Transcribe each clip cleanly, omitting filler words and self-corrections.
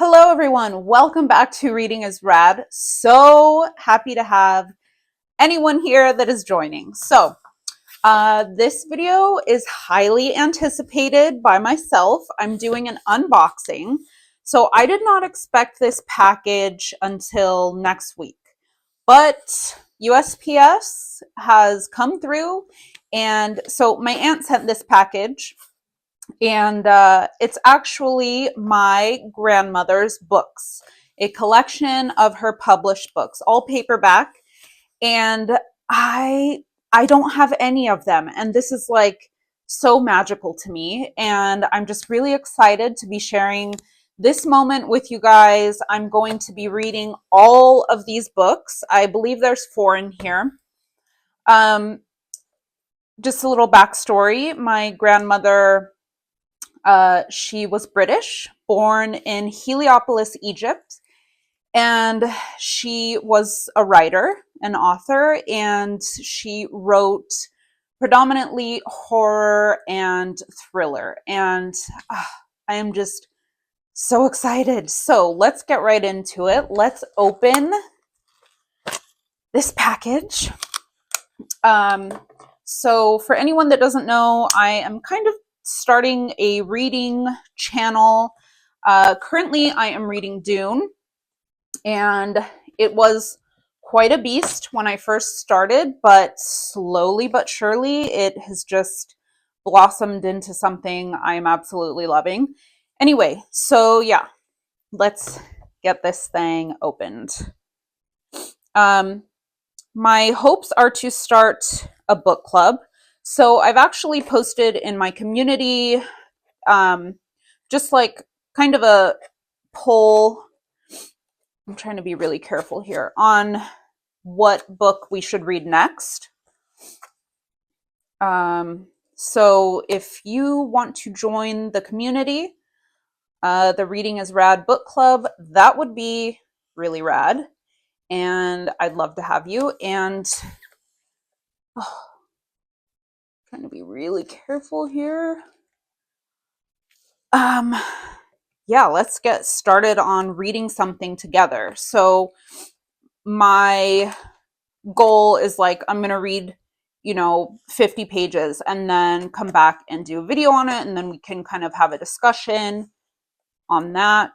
Hello, everyone. Welcome back to Reading is Rad. So happy to have anyone here that is joining. This video is highly anticipated by myself. I'm doing an unboxing. So I did not expect this package until next week, but USPS has come through. And so my aunt sent this package, and it's actually my grandmother's books, a collection of her published books, all paperback. And I don't have any of them, and this is like so magical to me, and I'm just really excited to be sharing this moment with you guys. I'm going to be reading all of these books. I believe there's 4 in here. Just a little backstory. My grandmother, she was British, born in Heliopolis, Egypt, and she was a writer, an author, and she wrote predominantly horror and thriller. And I am just so excited. So let's get right into it. Let's open this package. So for anyone that doesn't know, I am kind of starting a reading channel. Currently, I am reading Dune, and it was quite a beast when I first started, but slowly but surely it has just blossomed into something I am absolutely loving. Anyway, so yeah, let's get this thing opened. My hopes are to start a book club. So I've actually posted in my community, just like kind of a poll. I'm trying to be really careful here on what book we should read next. So if you want to join the community, the Reading is Rad book club, that would be really rad. And I'd love to have you. And trying to be really careful here. Yeah, let's get started on reading something together. So my goal is like, I'm going to read 50 pages and then come back and do a video on it, and then we can kind of have a discussion on that.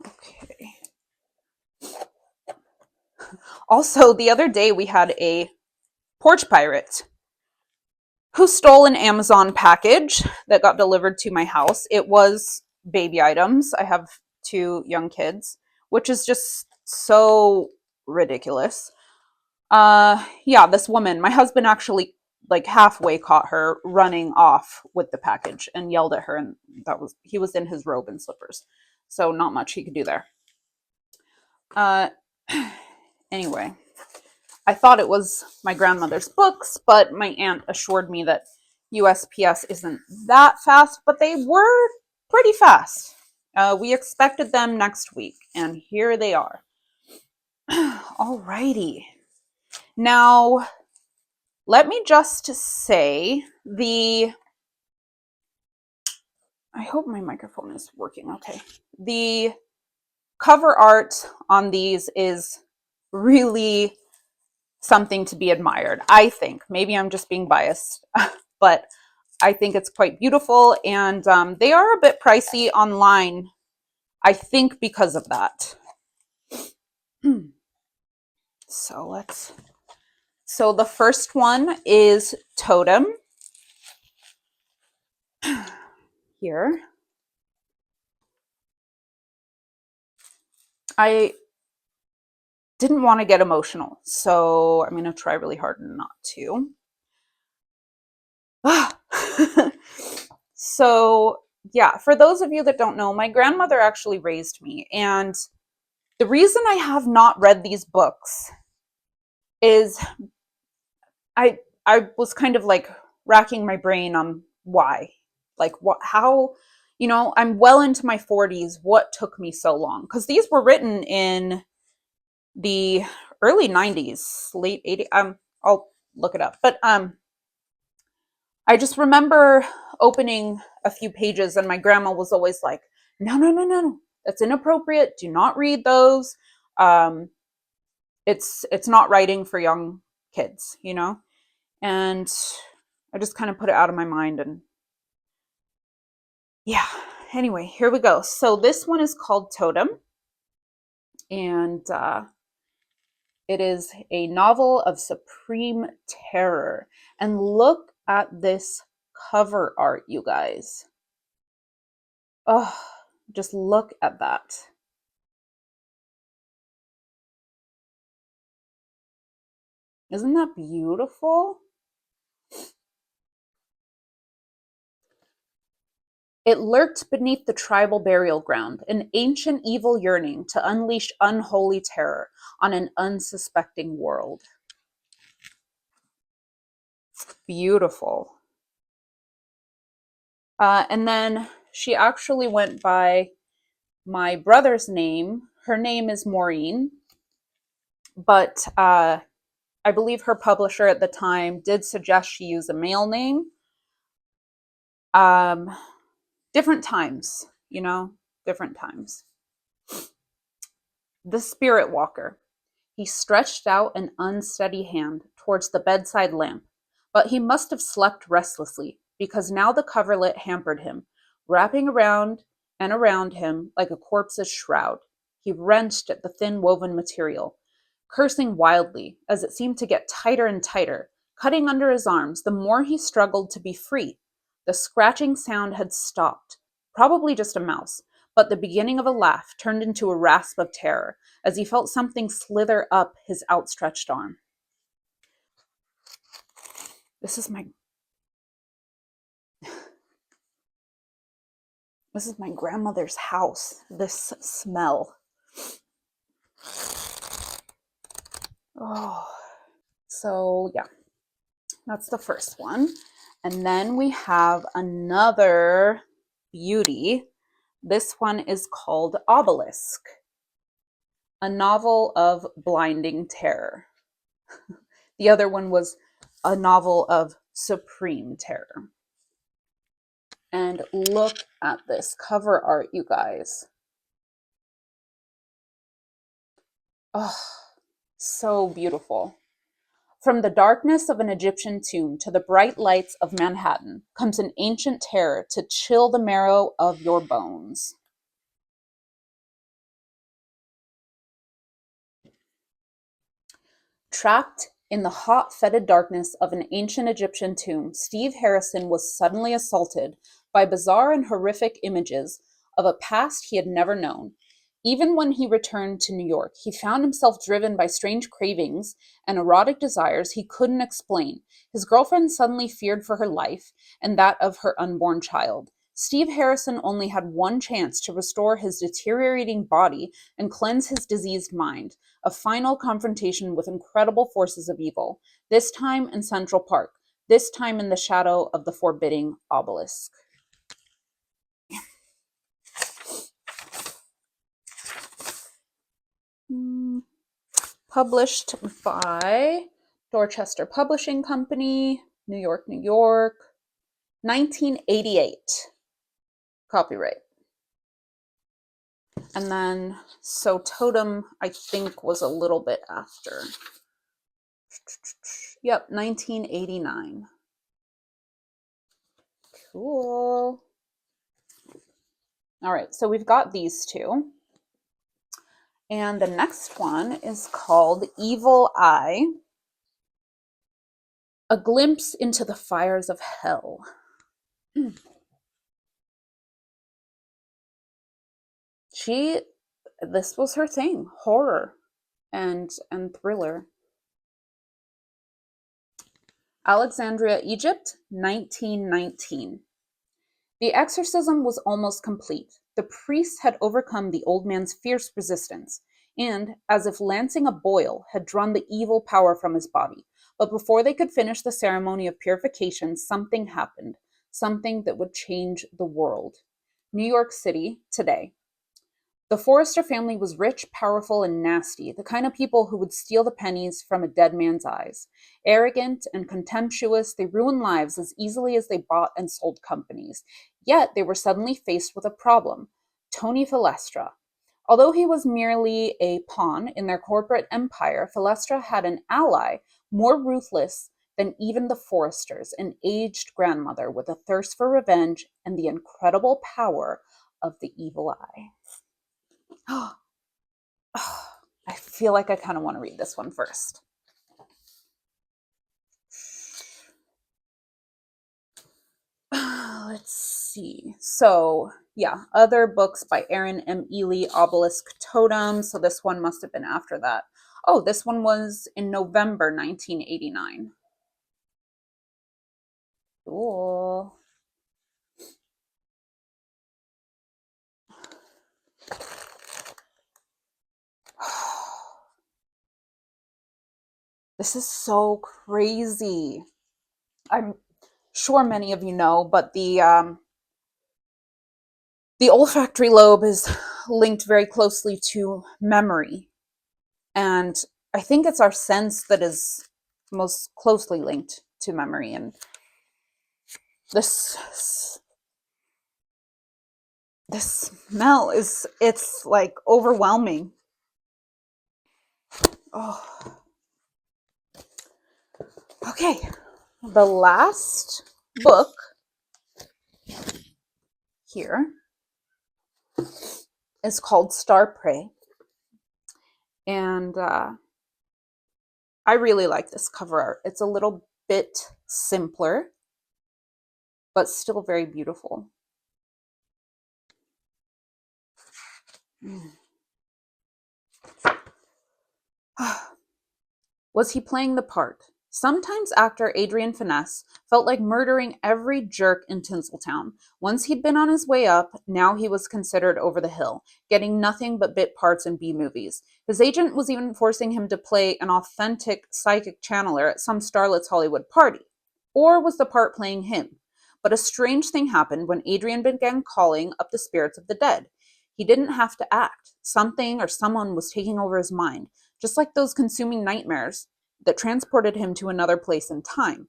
Okay. Also, the other day we had a porch pirate who stole an Amazon package that got delivered to my house. It was baby items. I have 2 young kids, which is just so ridiculous. Yeah, this woman, my husband actually like halfway caught her running off with the package and yelled at her, and he was in his robe and slippers, so not much he could do there. Anyway, I thought it was my grandmother's books, but my aunt assured me that USPS isn't that fast, but they were pretty fast. We expected them next week, and here they are. Alrighty. Now, let me just say I hope my microphone is working okay. The cover art on these is really something to be admired, I think. Maybe I'm just being biased, but I think it's quite beautiful, and they are a bit pricey online, I think, because of that. So the first one is Totem. Here. I didn't want to get emotional, so I'm going to try really hard not to. So, yeah, for those of you that don't know, my grandmother actually raised me, and the reason I have not read these books is I was kind of like racking my brain on why. Like how, I'm well into my 40s. What took me so long? Because these were written in the early 90s, late 80s. I'll look it up. But I just remember opening a few pages, and my grandma was always like, no, no, no, no, no, that's inappropriate. Do not read those. Um, it's not writing for young kids, you know? And I just kind of put it out of my mind. And yeah, anyway, here we go. So this one is called Totem, and it is a novel of supreme terror. And look at this cover art, you guys. Oh, just look at that. Isn't that beautiful? It lurked beneath the tribal burial ground, an ancient evil yearning to unleash unholy terror on an unsuspecting world. Beautiful. And then she actually went by my brother's name. Her name is Maureen, but I believe her publisher at the time did suggest she use a male name. Um, different times, you know, different times. The Spirit Walker. He stretched out an unsteady hand towards the bedside lamp, but he must have slept restlessly, because now the coverlet hampered him, wrapping around and around him like a corpse's shroud. He wrenched at the thin woven material, cursing wildly as it seemed to get tighter and tighter, cutting under his arms the more he struggled to be free. The scratching sound had stopped, probably just a mouse, but the beginning of a laugh turned into a rasp of terror as he felt something slither up his outstretched arm. This is my grandmother's house. This smell. Oh. So yeah, that's the first one. And then we have another beauty. This one is called Obelisk, a novel of blinding terror. The other one was a novel of supreme terror. And look at this cover art, you guys. Oh, so beautiful. From the darkness of an Egyptian tomb to the bright lights of Manhattan comes an ancient terror to chill the marrow of your bones. Trapped in the hot, fetid darkness of an ancient Egyptian tomb, Steve Harrison was suddenly assaulted by bizarre and horrific images of a past he had never known. Even when he returned to New York, he found himself driven by strange cravings and erotic desires he couldn't explain. His girlfriend suddenly feared for her life and that of her unborn child. Steve Harrison only had one chance to restore his deteriorating body and cleanse his diseased mind, a final confrontation with incredible forces of evil, this time in Central Park, this time in the shadow of the forbidding obelisk. Published by Dorchester Publishing Company, New York, New York, 1988. Copyright. And then, so Totem, I think, was a little bit after. Yep, 1989. Cool. All right, so we've got these two. And the next one is called Evil Eye, a glimpse into the fires of hell. This was her thing, horror and thriller. Alexandria, Egypt, 1919. The exorcism was almost complete. The priests had overcome the old man's fierce resistance, and, as if lancing a boil, had drawn the evil power from his body. But before they could finish the ceremony of purification, something happened, something that would change the world. New York City, today. The Forrester family was rich, powerful, and nasty, the kind of people who would steal the pennies from a dead man's eyes. Arrogant and contemptuous, they ruined lives as easily as they bought and sold companies. Yet they were suddenly faced with a problem: Tony Filestra. Although he was merely a pawn in their corporate empire, Filestra had an ally more ruthless than even the Forresters, an aged grandmother with a thirst for revenge and the incredible power of the evil eye. I feel like I kind of want to read this one first. Let's see. So, yeah, other books by Aaron M. Ely, Obelisk Totem. So this one must have been after that. Oh, this one was in November 1989. Cool. This is so crazy. I'm sure many of you know, but the olfactory lobe is linked very closely to memory, and I think it's our sense that is most closely linked to memory. And this smell it's like overwhelming. Oh, okay. The last book here is called Star Prey, and I really like this cover art. It's a little bit simpler, but still very beautiful. Was he playing the part? Sometimes actor Adrian Finesse felt like murdering every jerk in Tinseltown. Once he'd been on his way up, now he was considered over the hill, getting nothing but bit parts in B-movies. His agent was even forcing him to play an authentic psychic channeler at some starlet's Hollywood party. Or was the part playing him? But a strange thing happened when Adrian began calling up the spirits of the dead. He didn't have to act. Something or someone was taking over his mind, just like those consuming nightmares that transported him to another place in time.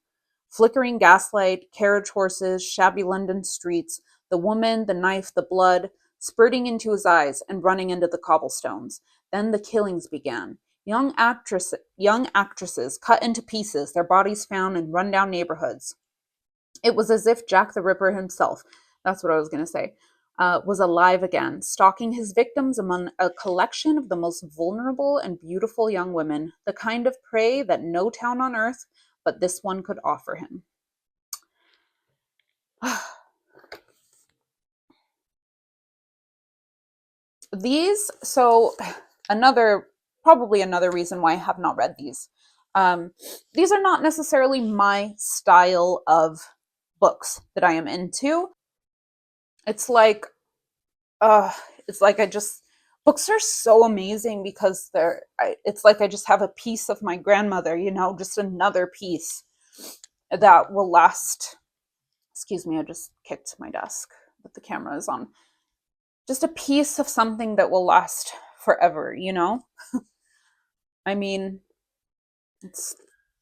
Flickering gaslight, carriage horses, shabby London streets, the woman, the knife, the blood, spurting into his eyes and running into the cobblestones. Then the killings began. Young actresses cut into pieces, their bodies found in rundown neighborhoods. It was as if Jack the Ripper himself, that's what I was going to say, was alive again, stalking his victims among a collection of the most vulnerable and beautiful young women, the kind of prey that no town on earth but this one could offer him. These, so probably another reason why I have not read these. These are not necessarily my style of books that I am into. It's like uh it's like I just books are so amazing because it's like I just have a piece of my grandmother, just another piece that will last. Excuse me, I just kicked my desk, but the camera is on. Just a piece of something that will last forever. I mean, it's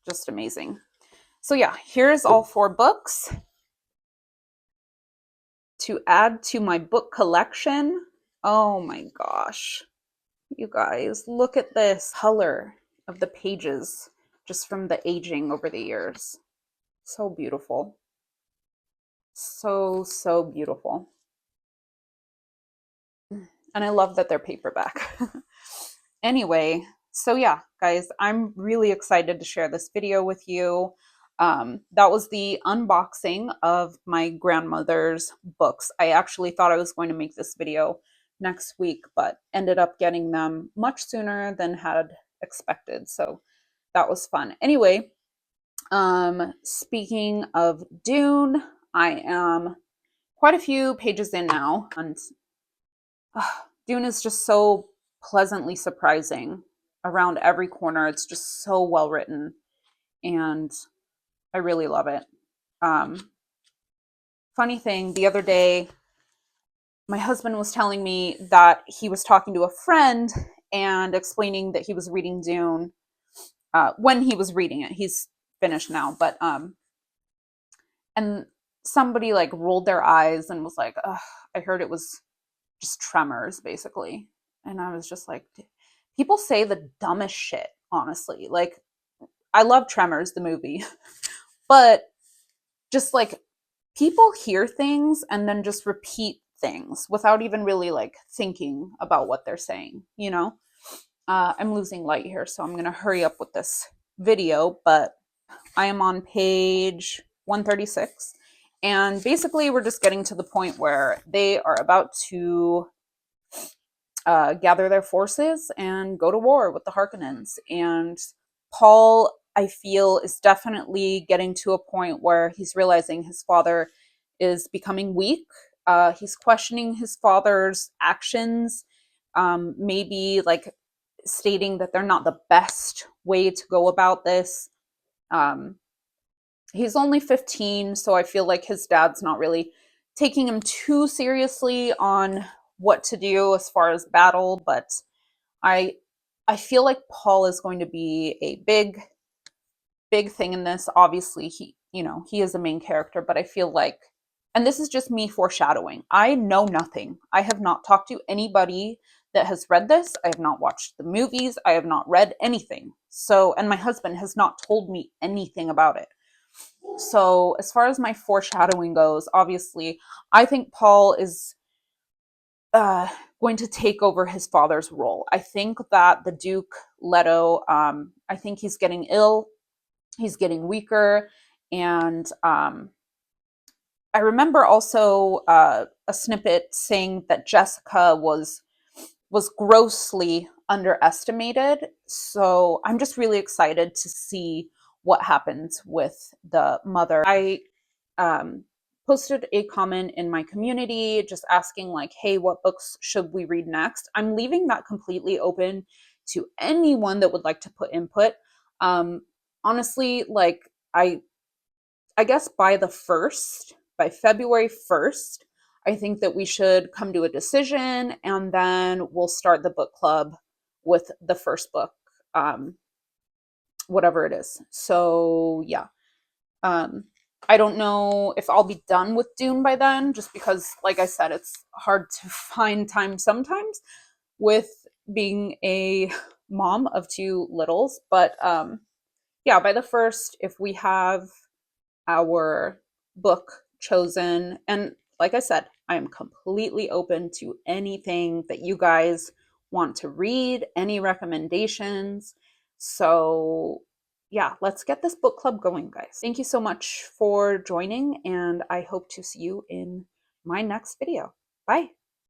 just amazing. So yeah, here's all 4 books to add to my book collection. Oh my gosh. You guys, look at this color of the pages just from the aging over the years. So beautiful. So, so beautiful. And I love that they're paperback. Anyway, so yeah, guys, I'm really excited to share this video with you. That was the unboxing of my grandmother's books. I actually thought I was going to make this video next week, but ended up getting them much sooner than had expected. So that was fun. Anyway, speaking of Dune, I am quite a few pages in now, and Dune is just so pleasantly surprising around every corner. It's just so well written, and I really love it. Funny thing, the other day my husband was telling me that he was talking to a friend and explaining that he was reading Dune when he was reading it. He's finished now, but and somebody like rolled their eyes and was like, ugh, I heard it was just tremors, basically. And I was just like, people say the dumbest shit, honestly. Like, I love Tremors, the movie, but just like people hear things and then just repeat things without even really like thinking about what they're saying, you know? I'm losing light here, so I'm going to hurry up with this video, but I am on page 136. And basically, we're just getting to the point where they are about to gather their forces and go to war with the Harkonnens. And Paul, I feel, is definitely getting to a point where he's realizing his father is becoming weak. He's questioning his father's actions, maybe like stating that they're not the best way to go about this. Um, he's only 15, so I feel like his dad's not really taking him too seriously on what to do as far as battle, but I I feel like Paul is going to be a big thing in this. Obviously, he is a main character, but I feel like, and this is just me foreshadowing. I know nothing. I have not talked to anybody that has read this. I have not watched the movies. I have not read anything. So, and my husband has not told me anything about it. So, as far as my foreshadowing goes, obviously, I think Paul is going to take over his father's role. I think that the Duke Leto, I think he's getting ill, he's getting weaker, and I remember also a snippet saying that Jessica was grossly underestimated. So I'm just really excited to see what happens with the mother. I um, posted a comment in my community just asking like, hey, what books should we read next? I'm leaving that completely open to anyone that would like to put input. Um, honestly, like I guess by February 1st, I think that we should come to a decision and then we'll start the book club with the first book, um, whatever it is. So, yeah. Um, I don't know if I'll be done with Dune by then, just because, like I said, it's hard to find time sometimes with being a mom of two littles. But yeah, by the first, if we have our book chosen. And like I said, I am completely open to anything that you guys want to read, any recommendations. So, yeah, let's get this book club going, guys. Thank you so much for joining, and I hope to see you in my next video. Bye.